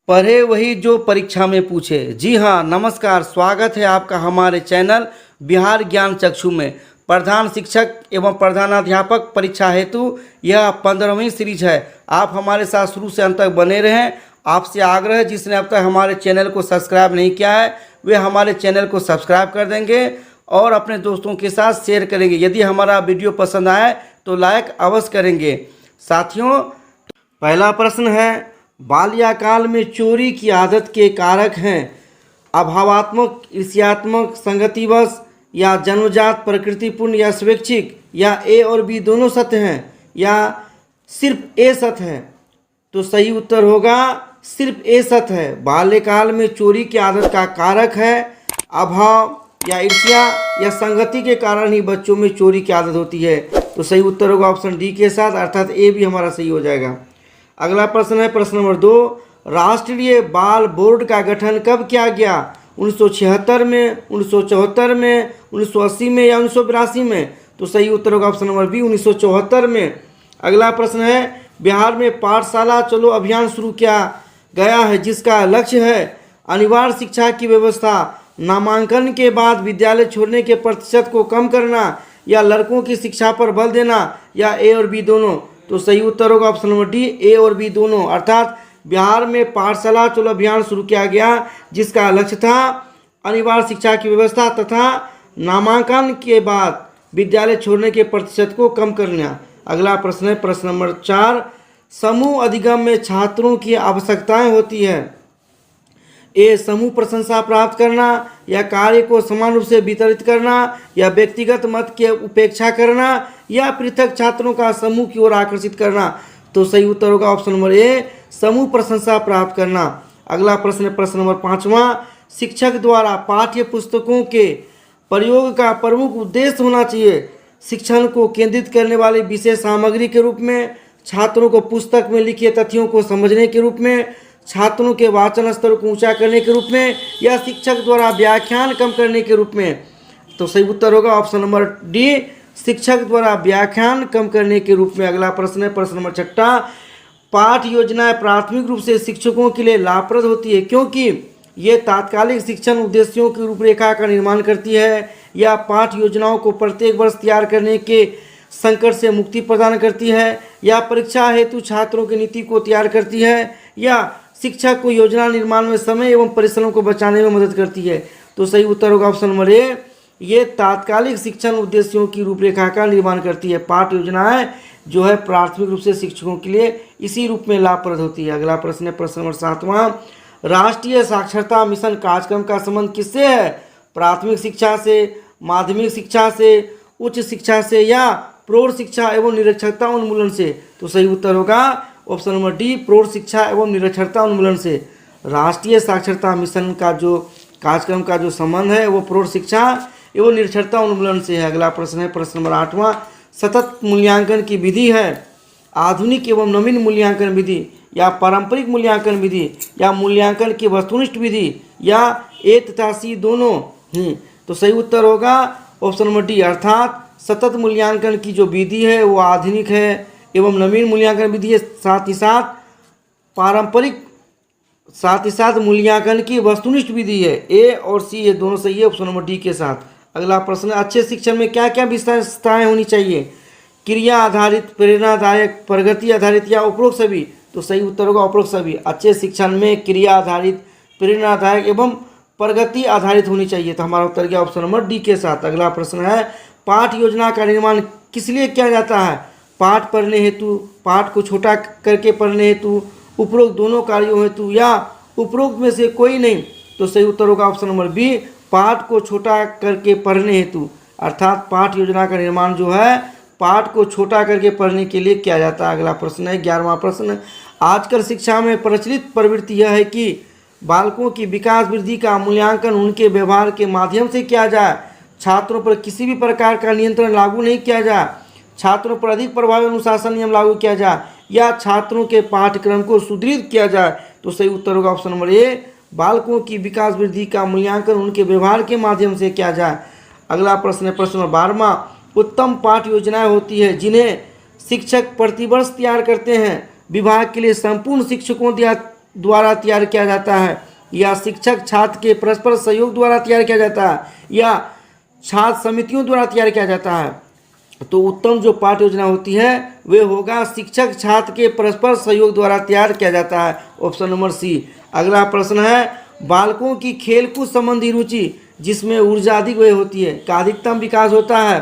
पढ़े वही जो परीक्षा में पूछे। जी हाँ, नमस्कार, स्वागत है आपका हमारे चैनल बिहार ज्ञान चक्षु में। प्रधान शिक्षक एवं प्रधानाध्यापक परीक्षा हेतु यह 15वीं सीरीज है। आप हमारे साथ शुरू से अंत तक बने रहें। आपसे आग्रह है, जिसने अब तक हमारे चैनल को सब्सक्राइब नहीं किया है वे हमारे चैनल को सब्सक्राइब कर देंगे और अपने दोस्तों के साथ शेयर करेंगे। यदि हमारा वीडियो पसंद आए तो लाइक अवश्य करेंगे। साथियों, पहला प्रश्न है, बाल्यकाल में चोरी की आदत के कारक हैं अभावात्मक, ईर्ष्यात्मक, संगतिवश या जन्मजात, प्रकृतिपूर्ण या स्वैच्छिक, या ए और बी दोनों सत्य हैं या सिर्फ ए सत्य है। तो सही उत्तर होगा सिर्फ ए सत्य है। बाल्यकाल में चोरी की आदत का कारक है अभाव या ईर्ष्या या संगति के कारण ही बच्चों में चोरी की आदत होती है। तो सही उत्तर होगा ऑप्शन डी के साथ, अर्थात ए भी हमारा सही हो जाएगा। अगला प्रश्न है प्रश्न नंबर 2, राष्ट्रीय बाल बोर्ड का गठन कब किया गया? 1976 में, 1974 में, 1980 में या 1982 में? तो सही उत्तर होगा ऑप्शन नंबर बी, 1974 में। अगला प्रश्न है, बिहार में पाठशाला चलो अभियान शुरू किया गया है जिसका लक्ष्य है अनिवार्य शिक्षा की व्यवस्था, नामांकन के बाद विद्यालय छोड़ने के प्रतिशत को कम करना, या लड़कों की शिक्षा पर बल देना, या ए और बी दोनों? तो सही उत्तर होगा ऑप्शन नंबर डी, ए और बी दोनों। अर्थात बिहार में पाठशाला चलो अभियान शुरू किया गया जिसका लक्ष्य था अनिवार्य शिक्षा की व्यवस्था तथा नामांकन के बाद विद्यालय छोड़ने के प्रतिशत को कम करना। अगला प्रश्न है प्रश्न नंबर 4, समूह अधिगम में छात्रों की आवश्यकताएं होती है। ए समूह प्रशंसा प्राप्त करना, या कार्य को समान रूप से वितरित करना, या व्यक्तिगत मत की उपेक्षा करना, या पृथक छात्रों का समूह की ओर आकर्षित करना। तो सही उत्तर होगा ऑप्शन नंबर ए, समूह प्रशंसा प्राप्त करना। अगला प्रश्न है प्रश्न नंबर 5वां, शिक्षक द्वारा पाठ्य पुस्तकों के प्रयोग का प्रमुख उद्देश्य होना चाहिए शिक्षण को केंद्रित करने वाली विशेष सामग्री के रूप में, छात्रों को पुस्तक में लिखे तथ्यों को समझने के रूप में, छात्रों के वाचन स्तर को ऊंचा करने के रूप में, या शिक्षक द्वारा व्याख्यान कम करने के रूप में? तो सही उत्तर होगा ऑप्शन नंबर डी, शिक्षक द्वारा व्याख्यान कम करने के रूप में। अगला प्रश्न है प्रश्न नंबर 6, पाठ योजनाएं प्राथमिक रूप से शिक्षकों के लिए लाभप्रद होती है क्योंकि ये तात्कालिक शिक्षण उद्देश्यों की रूपरेखा का निर्माण करती है, या पाठ योजनाओं को प्रत्येक वर्ष तैयार करने के संकट से मुक्ति प्रदान करती है, या परीक्षा हेतु छात्रों की नीति को तैयार करती है, या शिक्षक को योजना निर्माण में समय एवं परिश्रम को बचाने में मदद करती है? तो सही उत्तर होगा ऑप्शन नंबर ए, ये तात्कालिक शिक्षण उद्देश्यों की रूपरेखा का निर्माण करती है। पाठ योजनाएं जो है प्राथमिक रूप से शिक्षकों के लिए इसी रूप में लाभप्रद होती है। अगला प्रश्न है प्रश्न नंबर 7वां, राष्ट्रीय साक्षरता मिशन कार्यक्रम का संबंध किससे है? प्राथमिक शिक्षा से, माध्यमिक शिक्षा से, उच्च शिक्षा से, या प्रौढ़ शिक्षा एवं निरक्षरता उन्मूलन से? तो सही उत्तर होगा ऑप्शन नंबर डी, प्रौढ़ शिक्षा एवं निरक्षरता उन्मूलन से। राष्ट्रीय साक्षरता मिशन का जो कार्यक्रम का जो संबंध है वो प्रौढ़ शिक्षा एवं निरक्षरता उन्मूलन से है। अगला प्रश्न है प्रश्न नंबर 8वां, सतत मूल्यांकन की विधि है आधुनिक एवं नवीन मूल्यांकन विधि, या पारंपरिक मूल्यांकन विधि, या मूल्यांकन की वस्तुनिष्ठ विधि, या ए तथा सी दोनों ही? तो सही उत्तर होगा ऑप्शन नंबर डी, अर्थात सतत मूल्यांकन की जो विधि है वो आधुनिक है एवं नवीन मूल्यांकन विधि है, साथ ही साथ पारंपरिक, साथ ही साथ मूल्यांकन की वस्तुनिष्ठ विधि है। ए और सी ये दोनों सही है ऑप्शन नंबर डी के साथ। अगला प्रश्न, अच्छे शिक्षण में क्या क्या विशेषताएं होनी चाहिए? क्रिया आधारित, प्रेरणादायक, प्रगति आधारित, या उपरोक्त सभी? तो सही उत्तर होगा उपरोक्त सभी। अच्छे शिक्षण में क्रिया आधारित, प्रेरणादायक एवं प्रगति आधारित होनी चाहिए। तो हमारा उत्तर गया ऑप्शन नंबर डी के साथ। अगला प्रश्न है, पाठ योजना का निर्माण किस लिए किया जाता है? पाठ पढ़ने हेतु, पाठ को छोटा करके पढ़ने हेतु, उपरोक्त दोनों कार्यों हेतु, या उपरोक्त में से कोई नहीं? तो सही उत्तर होगा ऑप्शन नंबर बी, पाठ को छोटा करके पढ़ने हेतु। अर्थात पाठ योजना का निर्माण जो है पाठ को छोटा करके पढ़ने के लिए किया जाता है। अगला प्रश्न है 11वां प्रश्न, आजकल शिक्षा में प्रचलित प्रवृत्ति यह है कि बालकों की विकास वृद्धि का मूल्यांकन उनके व्यवहार के माध्यम से किया जाए, छात्रों पर किसी भी प्रकार का नियंत्रण लागू नहीं किया जाए, छात्रों पर अधिक प्रभावी अनुशासन नियम लागू किया जाए, या छात्रों के पाठ्यक्रम को सुदृढ़ किया जाए? तो सही उत्तर होगा ऑप्शन नंबर ए, बालकों की विकास वृद्धि का मूल्यांकन उनके व्यवहार के माध्यम से किया जाए। अगला प्रश्न है प्रश्न नंबर 12वां, उत्तम पाठ योजनाएं होती है जिन्हें शिक्षक प्रतिवर्ष तैयार करते हैं। विभाग के लिए संपूर्ण शिक्षकों द्वारा तैयार किया जाता है, या शिक्षक छात्र के परस्पर सहयोग द्वारा तैयार किया जाता है, या छात्र समितियों द्वारा तैयार किया जाता है, तो उत्तम जो पाठ्य योजना होती है वे होगा शिक्षक छात्र के परस्पर सहयोग द्वारा तैयार किया जाता है। Option number C. अगला प्रश्न है, बालकों की खेलकूद संबंधी रुचि जिसमें ऊर्जा अधिक व्यय होती है का अधिकतम विकास होता है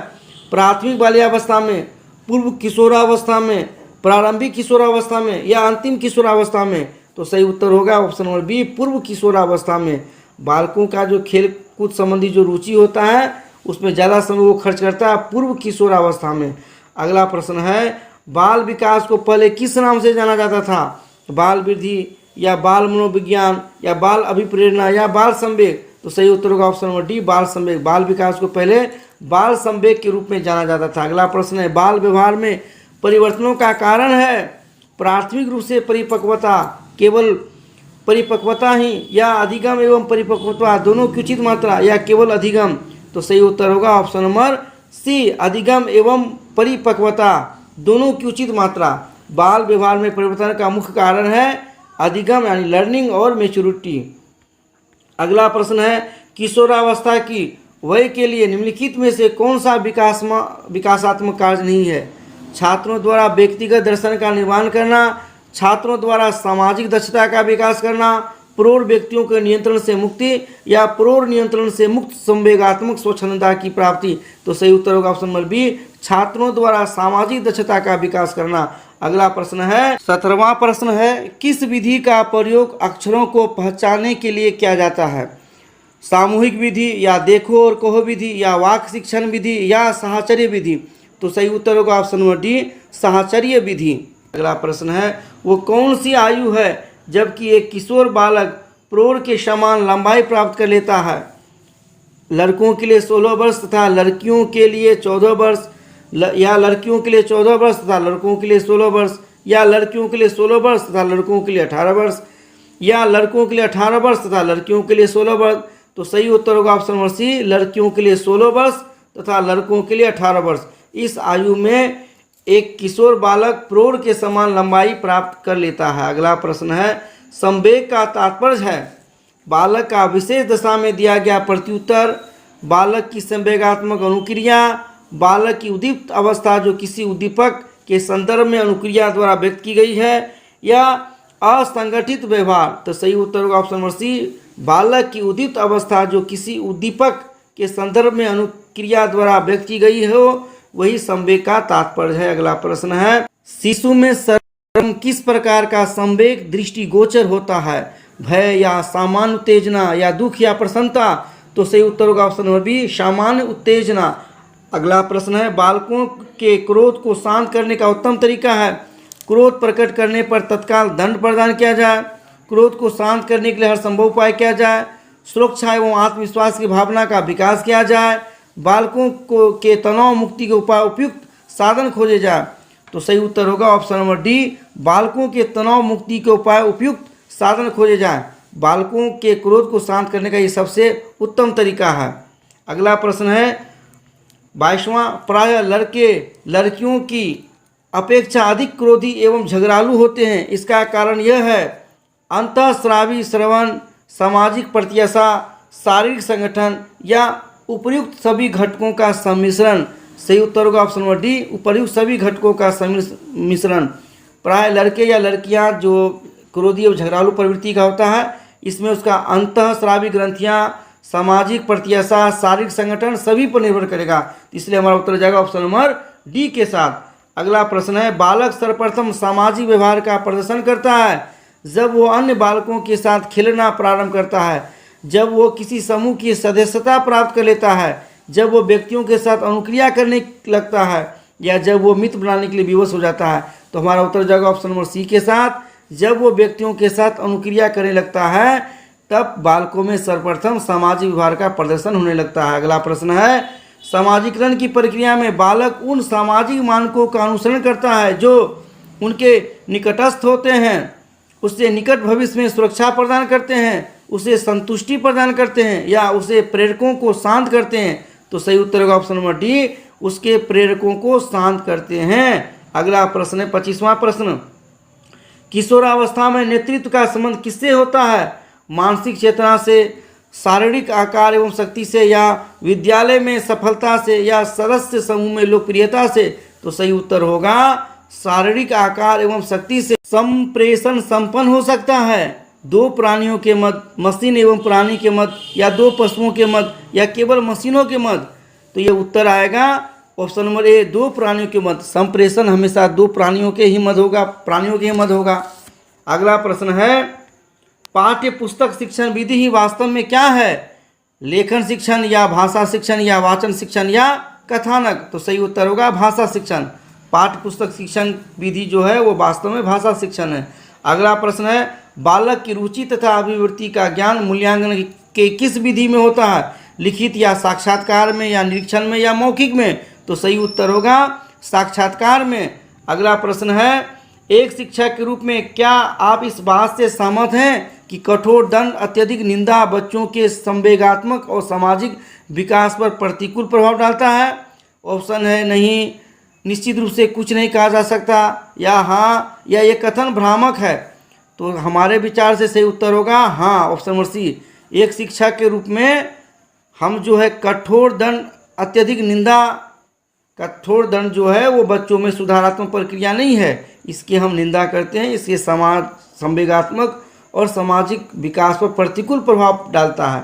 प्राथमिक बाल्यावस्था में, पूर्व किशोरावस्था में, प्रारंभिक किशोरावस्था में, या अंतिम किशोरावस्था में? तो सही उत्तर होगा ऑप्शन नंबर बी, पूर्व किशोरावस्था में। बालकों का जो खेल कूद संबंधी जो रुचि होता है उसमें ज़्यादा समय वो खर्च करता है पूर्व किशोरावस्था में। अगला प्रश्न है, बाल विकास को पहले किस नाम से जाना जाता था? बाल वृद्धि, या बाल मनोविज्ञान, या बाल अभिप्रेरणा, या बाल संवेग? तो सही उत्तर होगा ऑप्शन नंबर डी, बाल संवेग। बाल विकास को पहले बाल संवेग के रूप में जाना जाता था। अगला प्रश्न है, बाल व्यवहार में परिवर्तनों का कारण है प्राथमिक रूप से परिपक्वता, केवल परिपक्वता ही, या अधिगम एवं परिपक्वता दोनों की उचित मात्रा, या केवल अधिगम? तो सही उत्तर होगा ऑप्शन नंबर सी, अधिगम एवं परिपक्वता दोनों की उचित मात्रा। बाल व्यवहार में परिवर्तन का मुख्य कारण है अधिगम यानी लर्निंग और मेच्योरिटी। अगला प्रश्न है, किशोरावस्था की वय के लिए निम्नलिखित में से कौन सा विकासात्मक कार्य नहीं है? छात्रों द्वारा व्यक्तिगत दर्शन का निर्माण करना, छात्रों द्वारा सामाजिक दक्षता का विकास करना, प्रौढ़ व्यक्तियों के नियंत्रण से मुक्ति, या प्रौढ़ नियंत्रण से मुक्त संवेगात्मक स्वच्छंदता की प्राप्ति? तो सही उत्तर होगा ऑप्शन नंबर बी, छात्रों द्वारा सामाजिक दक्षता का विकास करना। अगला प्रश्न है, 17वां प्रश्न है, किस विधि का प्रयोग अक्षरों को पहचानने के लिए किया जाता है? सामूहिक विधि, या देखो और कहो विधि, या वाक् शिक्षण विधि, या साहचर्य विधि? तो सही उत्तर होगा ऑप्शन नंबर डी, साहचर्य विधि। अगला प्रश्न है, वो कौन सी आयु है जबकि एक किशोर बालक प्रौढ़ के समान लंबाई प्राप्त कर लेता है? लड़कों के लिए 16 वर्ष तथा लड़कियों के लिए 14 वर्ष, या लड़कियों के लिए 14 वर्ष तथा लड़कों के लिए 16 वर्ष, या लड़कियों के लिए 16 वर्ष तथा लड़कों के लिए 18 वर्ष, या लड़कों के लिए 18 वर्ष तथा लड़कियों के लिए 16 वर्ष? तो सही उत्तर होगा ऑप्शन नंबर सी, लड़कियों के लिए 16 वर्ष तथा लड़कों के लिए 18 वर्ष। इस आयु में एक किशोर बालक प्रौढ़ के समान लंबाई प्राप्त कर लेता है। अगला प्रश्न है, संवेग का तात्पर्य है बालक का विशेष दशा में दिया गया प्रत्युत्तर, बालक की संवेगात्मक अनुक्रिया, बालक की उद्दीप्त अवस्था जो किसी उद्दीपक के संदर्भ में अनुक्रिया द्वारा व्यक्त की गई है, या असंगठित व्यवहार? तो सही उत्तर होगा ऑप्शन नंबर सी, बालक की उद्दीप्त अवस्था जो किसी उद्दीपक के संदर्भ में अनुक्रिया द्वारा व्यक्त की गई हो वही संवेग का तात्पर्य है। अगला प्रश्न है, शिशु में सर्वप्रथम किस प्रकार का संवेग दृष्टिगोचर होता है? भय, या सामान्य उत्तेजना, या दुख, या प्रसन्नता? तो सही उत्तर होगा ऑप्शन नंबर बी, सामान्य उत्तेजना। अगला प्रश्न है, बालकों के क्रोध को शांत करने का उत्तम तरीका है? क्रोध प्रकट करने पर तत्काल दंड प्रदान किया जाए, क्रोध को शांत करने के लिए हर संभव उपाय किया जाए, सुरक्षा एवं आत्मविश्वास की भावना का विकास किया जाए, बालकों को के तनाव मुक्ति के उपाय उपयुक्त साधन खोजे जाए? तो सही उत्तर होगा ऑप्शन नंबर डी, बालकों के तनाव मुक्ति के उपाय उपयुक्त साधन खोजे जाए। बालकों के क्रोध को शांत करने का ये सबसे उत्तम तरीका है। अगला प्रश्न है 22वां, प्रायः लड़के लड़कियों की अपेक्षा अधिक क्रोधी एवं झगड़ालू होते हैं, इसका कारण यह है अंतःस्रावी श्रवण, सामाजिक प्रत्याशा, शारीरिक संगठन, या उपर्युक्त सभी घटकों का सम्मिश्रण? सही उत्तर होगा ऑप्शन नंबर डी, उपर्युक्त सभी घटकों का सम्मिश्रण। प्राय लड़के या लड़कियां जो क्रोधी और झगड़ालू प्रवृत्ति का होता है इसमें उसका अंतःस्रावी ग्रंथियां, सामाजिक प्रत्याशा, शारीरिक संगठन सभी पर निर्भर करेगा, इसलिए हमारा उत्तर जाएगा ऑप्शन नंबर डी के साथ। अगला प्रश्न है, बालक सर्वप्रथम सामाजिक व्यवहार का प्रदर्शन करता है जब वो अन्य बालकों के साथ खेलना प्रारंभ करता है, जब वो किसी समूह की सदस्यता प्राप्त कर लेता है, जब वो व्यक्तियों के साथ अनुक्रिया करने लगता है, या जब वो मित्र बनाने के लिए विवश हो जाता है? तो हमारा उत्तर जाएगा ऑप्शन नंबर सी के साथ, जब वो व्यक्तियों के साथ अनुक्रिया करने लगता है तब बालकों में सर्वप्रथम सामाजिक व्यवहार का प्रदर्शन होने लगता है। अगला प्रश्न है, सामाजिकरण की प्रक्रिया में बालक उन सामाजिक मानकों का अनुसरण करता है जो उनके निकटस्थ होते हैं, उससे निकट भविष्य में सुरक्षा प्रदान करते हैं, उसे संतुष्टि प्रदान करते हैं, या उसे प्रेरकों को शांत करते हैं? तो सही उत्तर होगा ऑप्शन नंबर डी, उसके प्रेरकों को शांत करते हैं। अगला प्रश्न है 25वां प्रश्न, किशोरावस्था में नेतृत्व का संबंध किससे होता है? मानसिक चेतना से, शारीरिक आकार एवं शक्ति से, या विद्यालय में सफलता से, या सदस्य समूह में लोकप्रियता से? तो सही उत्तर होगा शारीरिक आकार एवं शक्ति से संप्रेषण संपन्न हो सकता है। दो प्राणियों के मध्य, मशीन एवं प्राणी के मध्य, या दो पशुओं के मध्य, या केवल मशीनों के मध्य? तो ये उत्तर आएगा ऑप्शन नंबर ए, दो प्राणियों के मध्य। संप्रेषण हमेशा दो प्राणियों के ही मध्य होगा, प्राणियों के ही मध्य होगा। अगला प्रश्न है, पाठ्य पुस्तक शिक्षण विधि ही वास्तव में क्या है? लेखन शिक्षण, या भाषा शिक्षण, या वाचन शिक्षण, या कथानक? तो सही उत्तर होगा भाषा शिक्षण। पाठ्य पुस्तक शिक्षण विधि जो है वो वास्तव में भाषा शिक्षण है। अगला प्रश्न है, बालक की रुचि तथा अभिवृत्ति का ज्ञान मूल्यांकन के किस विधि में होता है? लिखित, या साक्षात्कार में, या निरीक्षण में, या मौखिक में? तो सही उत्तर होगा साक्षात्कार में। अगला प्रश्न है, एक शिक्षक के रूप में क्या आप इस बात से सहमत हैं कि कठोर दंड, अत्यधिक निंदा बच्चों के संवेगात्मक और सामाजिक विकास पर प्रतिकूल प्रभाव डालता है? ऑप्शन है नहीं, निश्चित रूप से कुछ नहीं कहा जा सकता, या हाँ, या ये कथन भ्रामक है। तो हमारे विचार से सही उत्तर होगा हाँ, ऑप्शन नंबर सी। एक शिक्षक के रूप में हम जो है कठोर दंड, अत्यधिक निंदा, कठोर दंड जो है वो बच्चों में सुधारात्मक प्रक्रिया नहीं है, इसकी हम निंदा करते हैं। इसके समाज संवेगात्मक और सामाजिक विकास पर प्रतिकूल प्रभाव डालता है।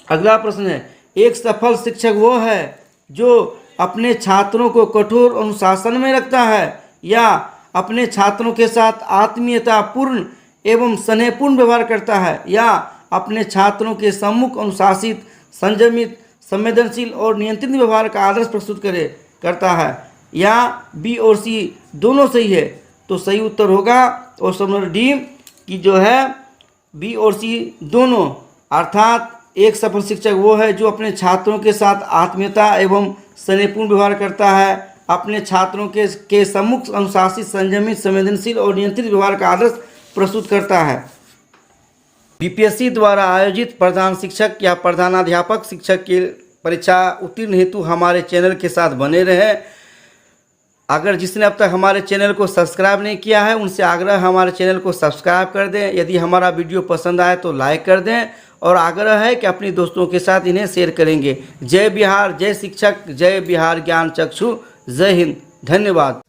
अगला प्रश्न है, एक सफल शिक्षक वो है जो अपने छात्रों को कठोर अनुशासन में रखता है, या अपने छात्रों के साथ आत्मीयता पूर्ण एवं स्नेहपूर्ण व्यवहार करता है, या अपने छात्रों के सम्मुख अनुशासित, संयमित, संवेदनशील और नियंत्रित व्यवहार का आदर्श प्रस्तुत करता है, या बी और सी दोनों सही है? तो सही उत्तर होगा ऑप्शन नंबर डी कि जो है बी और सी दोनों, अर्थात एक सफल शिक्षक वो है जो अपने छात्रों के साथ आत्मीयता एवं स्नेहपूर्ण व्यवहार करता है, अपने छात्रों के सम्मुख अनुशासित, संयमित, संवेदनशील और नियंत्रित व्यवहार का आदर्श प्रस्तुत करता है। बीपीएससी द्वारा आयोजित प्रधान शिक्षक या प्रधानाध्यापक शिक्षक की परीक्षा उत्तीर्ण हेतु हमारे चैनल के साथ बने रहे। अगर जिसने अब तक हमारे चैनल को सब्सक्राइब नहीं किया है उनसे आग्रह हमारे चैनल को सब्सक्राइब कर दें। यदि हमारा वीडियो पसंद आए तो लाइक कर दें, और आग्रह है कि अपने दोस्तों के साथ इन्हें शेयर करेंगे। जय बिहार, जय शिक्षक, जय बिहार ज्ञान चक्षु, जय हिंद, धन्यवाद।